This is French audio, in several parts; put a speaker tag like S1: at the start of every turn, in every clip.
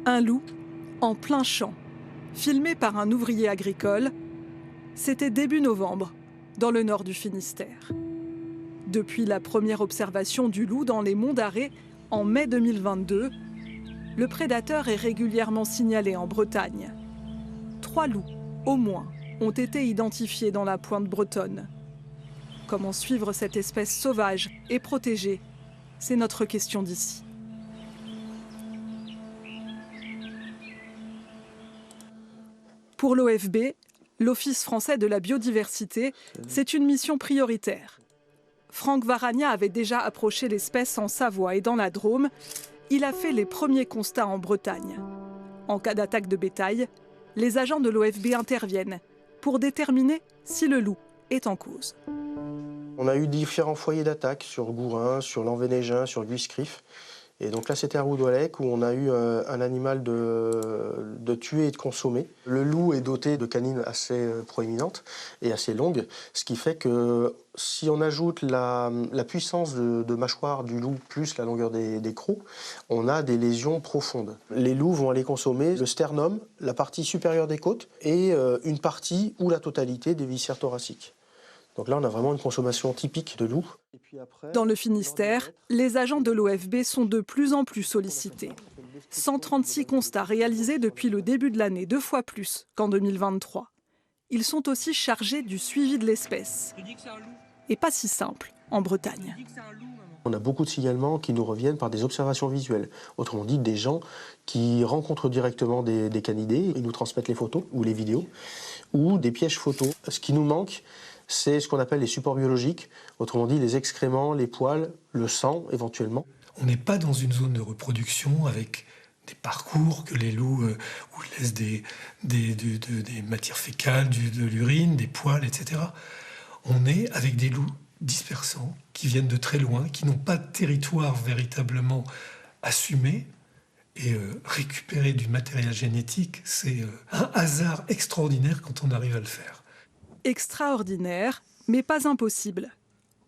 S1: Un loup en plein champ, filmé par un ouvrier agricole. C'était début novembre, dans le nord du Finistère. Depuis la première observation du loup dans les monts d'Arrée en mai 2022, le prédateur est régulièrement signalé en Bretagne. 3 loups, au moins, ont été identifiés dans la pointe bretonne. Comment suivre cette espèce sauvage et protégée? C'est notre question d'ici. Pour l'OFB, l'Office français de la biodiversité, c'est une mission prioritaire. Franck Varagna avait déjà approché l'espèce en Savoie et dans la Drôme. Il a fait les premiers constats en Bretagne. En cas d'attaque de bétail, les agents de l'OFB interviennent pour déterminer si le loup est en cause.
S2: On a eu différents foyers d'attaque sur Gourin, sur l'Envénégin, sur Guiscrif. Et donc là, c'était à Roudouallec où on a eu un animal de tuer et de consommer. Le loup est doté de canines assez proéminentes et assez longues, ce qui fait que si on ajoute la puissance de mâchoire du loup plus la longueur des crocs, on a des lésions profondes. Les loups vont aller consommer le sternum, la partie supérieure des côtes et une partie ou la totalité des viscères thoraciques. Donc là, on a vraiment une consommation typique de loup.
S1: Dans le Finistère, les agents de l'OFB sont de plus en plus sollicités. 136 constats réalisés depuis le début de l'année, 2 fois plus qu'en 2023. Ils sont aussi chargés du suivi de l'espèce. Et pas si simple en Bretagne.
S2: On a beaucoup de signalements qui nous reviennent par des observations visuelles. Autrement dit, des gens qui rencontrent directement des canidés et nous transmettent les photos ou les vidéos ou des pièges photos. Ce qui nous manque, c'est ce qu'on appelle les supports biologiques, autrement dit les excréments, les poils, le sang éventuellement.
S3: On n'est pas dans une zone de reproduction avec des parcours que les loups où ils laissent des matières fécales, de l'urine, des poils, etc. On est avec des loups dispersants qui viennent de très loin, qui n'ont pas de territoire véritablement assumé. Et récupérer du matériel génétique, c'est un hasard extraordinaire quand on arrive à le faire.
S1: Extraordinaire, mais pas impossible.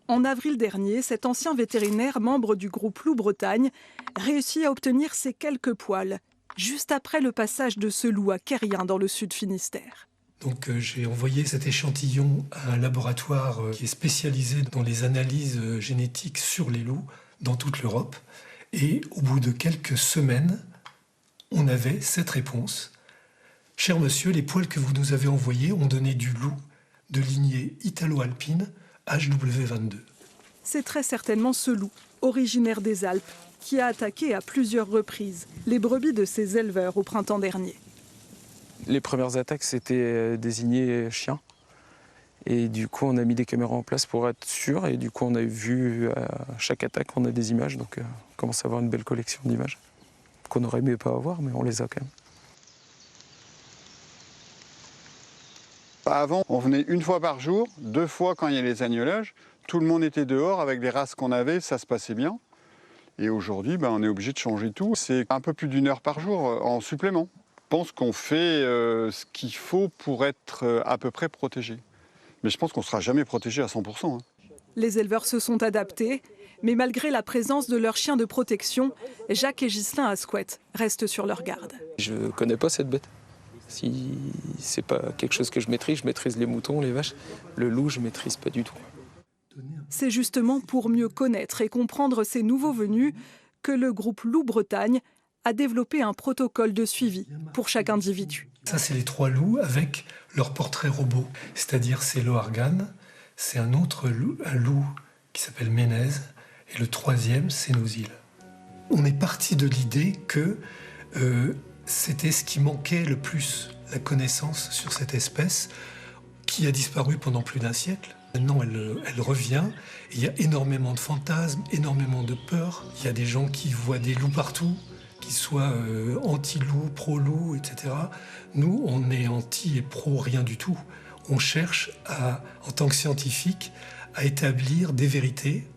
S1: En avril dernier, cet ancien vétérinaire, membre du groupe Loup Bretagne, réussit à obtenir ces quelques poils, juste après le passage de ce loup à Quérien dans le sud Finistère.
S3: Donc j'ai envoyé cet échantillon à un laboratoire qui est spécialisé dans les analyses génétiques sur les loups dans toute l'Europe. Et au bout de quelques semaines, on avait cette réponse. « Cher monsieur, les poils que vous nous avez envoyés ont donné du loup de lignée italo-alpine HW22. »
S1: C'est très certainement ce loup, originaire des Alpes, qui a attaqué à plusieurs reprises les brebis de ses éleveurs au printemps dernier.
S4: Les premières attaques, c'était désigné chien. Et du coup, on a mis des caméras en place pour être sûr. Et du coup, on a vu à chaque attaque, on a des images. Donc, on commence à avoir une belle collection d'images qu'on aurait aimé pas avoir, mais on les a quand même.
S5: Avant, on venait 1 fois par jour, 2 fois quand il y a les agnelages. Tout le monde était dehors avec les races qu'on avait, ça se passait bien. Et aujourd'hui, on est obligé de changer tout. C'est un peu plus d'1 heure par jour en supplément. Je pense qu'on fait ce qu'il faut pour être à peu près protégé. Mais je pense qu'on ne sera jamais protégé à 100%.
S1: Les éleveurs se sont adaptés, mais malgré la présence de leurs chiens de protection, Jacques et Ghislain Asquette restent sur leur garde.
S4: Je ne connais pas cette bête. Si c'est pas quelque chose que je maîtrise les moutons, les vaches. Le loup, je maîtrise pas du tout.
S1: C'est justement pour mieux connaître et comprendre ces nouveaux venus que le groupe Loup Bretagne a développé un protocole de suivi pour chaque individu.
S3: Ça, c'est les 3 loups avec leur portrait robot. C'est-à-dire, c'est Lohargan, c'est un autre loup, un loup qui s'appelle Ménez, et le 3e, c'est Nouzil. On est parti de l'idée que c'était ce qui manquait le plus, la connaissance sur cette espèce qui a disparu pendant plus d'1 siècle. Maintenant, elle revient. Et il y a énormément de fantasmes, énormément de peurs. Il y a des gens qui voient des loups partout, qui soient anti-loup, pro-loup, etc. Nous, on est anti et pro rien du tout. On cherche, en tant que scientifique, à établir des vérités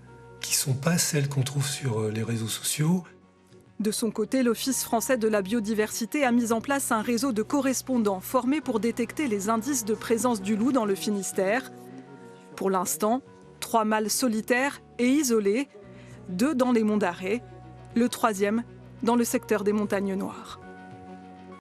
S3: qui ne sont pas celles qu'on trouve sur les réseaux sociaux.
S1: De son côté, l'Office français de la biodiversité a mis en place un réseau de correspondants formés pour détecter les indices de présence du loup dans le Finistère. Pour l'instant, 3 mâles solitaires et isolés, 2 dans les monts d'Arrée, le 3e dans le secteur des Montagnes Noires.